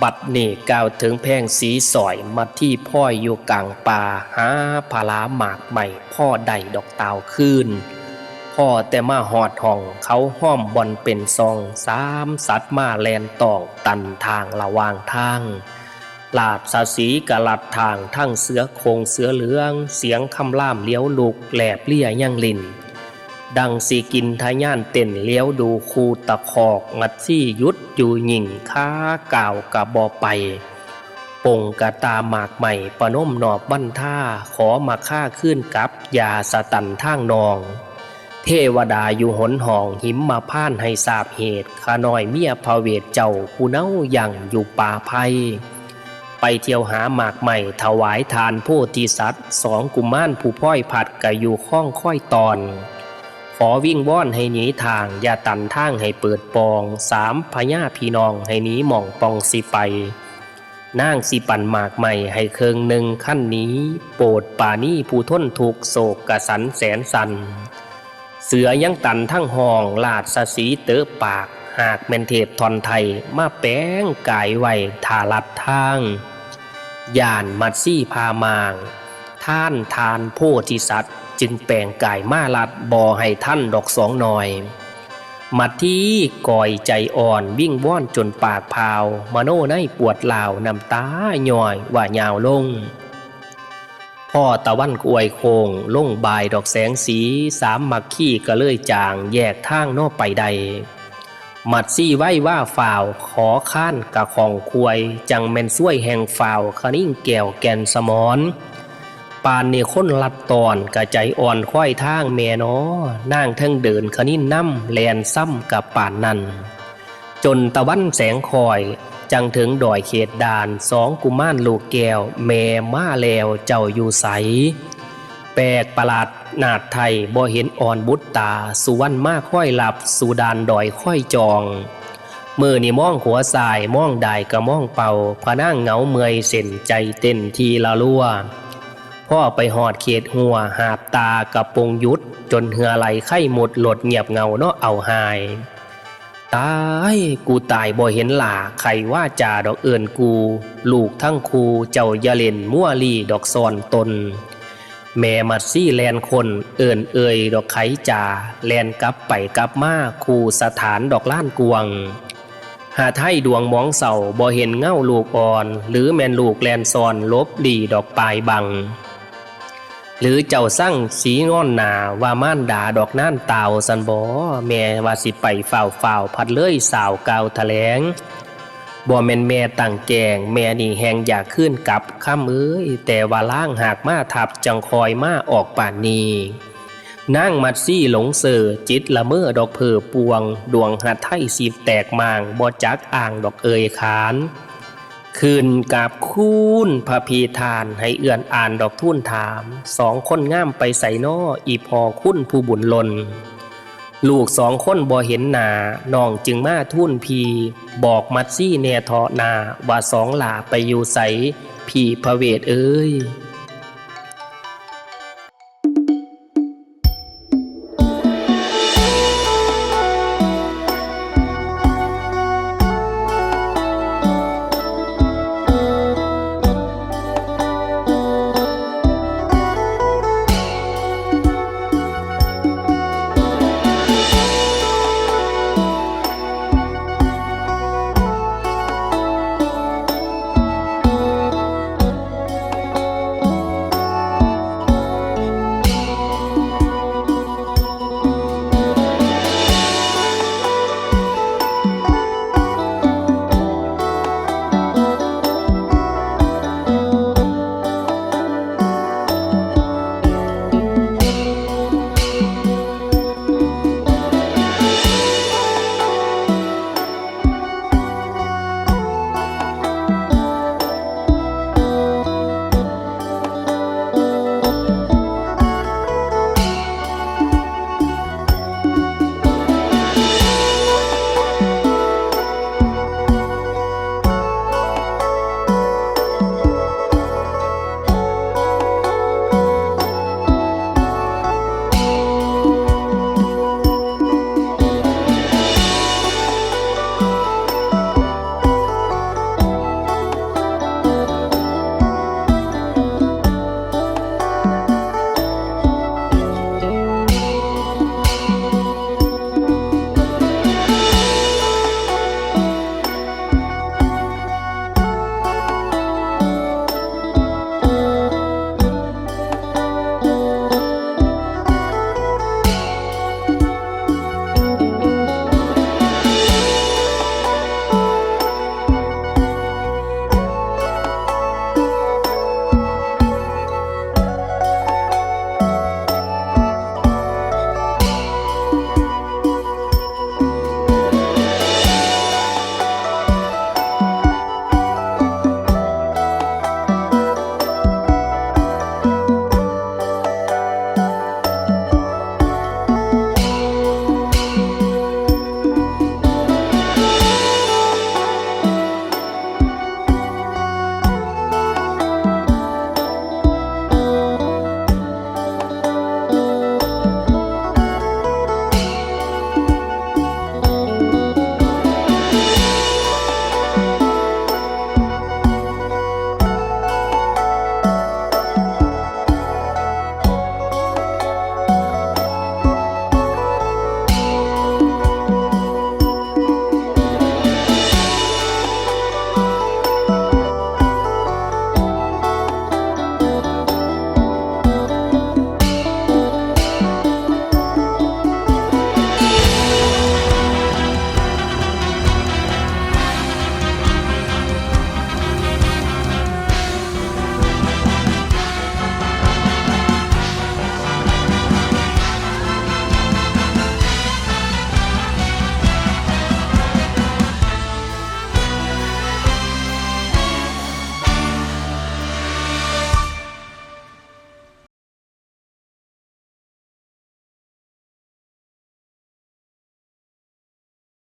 บัดนี้กล่าวถึงแพงสีสอยมาที่พ่อยอยู่กลางป่าหาผาลาหมากใหม่พ่อได้ดอกตาวขึ้นพ่อแต่มาหอดห้องเขาห้อมบอนเป็นซองสามสัตว์มาแลนตองตันทางระวางทางลาดสาสีกะลัดทางทั้งเสือโคงเสือเหลืองเสียงคำล่ามเลี้ยวลูกแหลบเลี่ยย่างลินดังสีกินทะย่านเต้นเลี้ยวดูคูตะคอกงัดซี่ยุดอยู่หยิ่งค้าก่าวกะบอไปปงกะตาหมากใหม่ปะนมหนอบบั้นท่าขอมาฆ่าขึ้นกับยาสตันทางนองเทวดาอยู่หนห้องหิมมาพ่านให้ทราบเหตุขาน้อยเมียพาเวทเจ้าผู้เน่ายังอยู่ป่าไผ่ไปเที่ยวหาหมากใหม่ถวายทานโพธิสัตว์สองกุมารผู้พ้อยผัดกะอยู่ข้องค่อยตอนขอวิ่งว่อนให้หนีทางอย่าตันทางให้เปิดปองสามพญาพี่น้องให้หนีหม่องปองสิไปนางสิปั่นหมากใหม่ให้เคิงหนึ่งขั้นนี้โปรดป่านี้ผู้ทนทุกโศกกะสันแสนสันเสือยังตันทั้งห้องลาดสสีเตอปากหากแม่นเทพทอนไทยมาแป้งกายไว้ทาลัดทางย่านมัดซี่พามางท่านทานโพธิสัตว์จึงแปลงกายมาลัดบ่อให้ท่านดอกสองหน่อยมัดที่ก่อยใจอ่อนวิ่งว่อนจนปากพาวมโนในปวดลาวน้ำตาหน่อยว่ายาวลงพ่อตะวันกวยโคงลงบายดอกแสงสีสามมักขี้ก็เลยจางแยกทางนอกไปใดมัดซี่ไว้ว่าฝ่าวขอข้านกะของควยจังแม่นช่วยแห่งฝ่าวขนิ่งแก้วแก่นสมอนปานนี่คนลัดตอนกะใจอ่อนค่อยทางแม่น้อนางทั้งเดินขนิ่นน้ำแลนซ้ำกับป่านนั้นจนตะวันแสงคอยจังถึงดอยเขตด่านสองกุมารลูกแก้วแม่มาแล้วเจ้าอยู่ใสแปลกประหลาดนาดไทยบ่เห็นอ่อนบุตตาสุวรรณมาค่อยหลับสุดานดอยค่อยจองมือนี่มองหัวสายมองได้กะมองเป่าพะนั่งเหงาเมื่อยเส้นใจเต้นทีละลัวพ่อไปหอดเขตหัวหาบตากระปงยุดจนเหือไหลไข้หมดหลดเงียบเงาเนาะเอาหายตายกูตายบ่เห็นหล่าใครว่าจ่าดอกเอิญกูลูกทั้งคูเจ้าอย่าเล่นมั่วลี่ดอกซอนตนแม่มัดซี่แลนคนเอิญเอ่ยดอกไขจ่าแลนกลับไปกลับมาคูสถานดอกล้านกวงหาไทยดวงมองเศร้าบ่เห็นเงาลูกอ่อนหรือแม่นลูกแลนซอนลบหลีดอกปลายบังหรือเจ้าสั่งสีงอนหนาว่าม่านด่าดอกน่านเต่าสันบ่แม่ว่าสิไปฝ่าวพัดเลยสาวกาวแถลงบ่แม่นแม่ตั้งแกงแม่นี่แหงอยากขึ้นกับข้ามแต่ว่าล่างหากมาทับจังคอยมาออกป่านนี้นั่งมัดซี่หลงเสือจิตละเมอดอกเผือปวงดวงหัดไทยสีแตกมางบ่จักอ่างดอกเอ่ยขานคืนกับคูนพระพีทานให้เอื่อนอ่านดอกทุ่นถามสองคนง่ามไปใส่นออีพอคุ้นผู้บุญลนลูกสองคนบ่เห็นหนาน้องจึงมาทุ่นพีบอกมัดซี่เนทอนาว่าสองหลาไปอยู่ใสพี่พระเวทเอ้ย